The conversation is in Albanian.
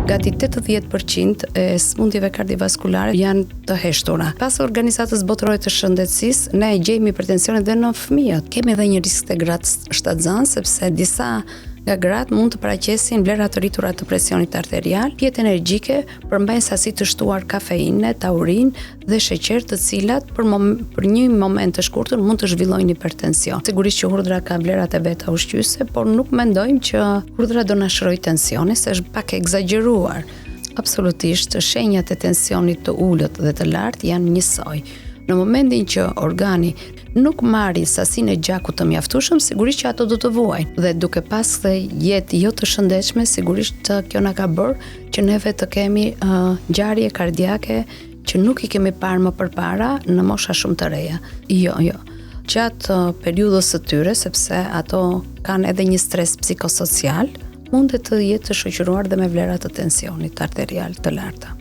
gati 80% e sëmundjeve kardiovaskulare janë të heshtura. Pas Organizatës Botërore të Shëndetësisë, ne gjejmë hipertensionin dhe në fëmijët. Kemi edhe një risk të gratë shtatzan, sepse disa nga gratë mund të paraqesin vlera të rritura të presionit arterial, pjetë energjike, përmbajnë sasi të shtuar kafeine, taurin dhe sheqer, të cilat për një moment të shkurtër mund të zhvillojnë hipertension. Sigurisht që hudhra ka vlerat e veta ushqyese, por nuk mendojmë që hudhra do na shërojë tensionin, se është pak e egzageruar. Absolutisht, shenjat e tensionit të ulët dhe të lartë janë njësoj. Në momentin që organi nuk marrin sasinë e gjakut të mjaftueshëm, sigurisht që ato do të vuajnë. Dhe duke pas dhe jetë jo të shëndetshme, sigurisht kjo na ka bërë që neve të kemi ngjarje kardiake që nuk i kemi parë më përpara në mosha shumë të reja. Jo. Gjatë periudhës së tyre, sepse ato kanë edhe një stres psikosocial, mund të jetë të shoqëruar dhe me vlera të tensionit arterial të larta.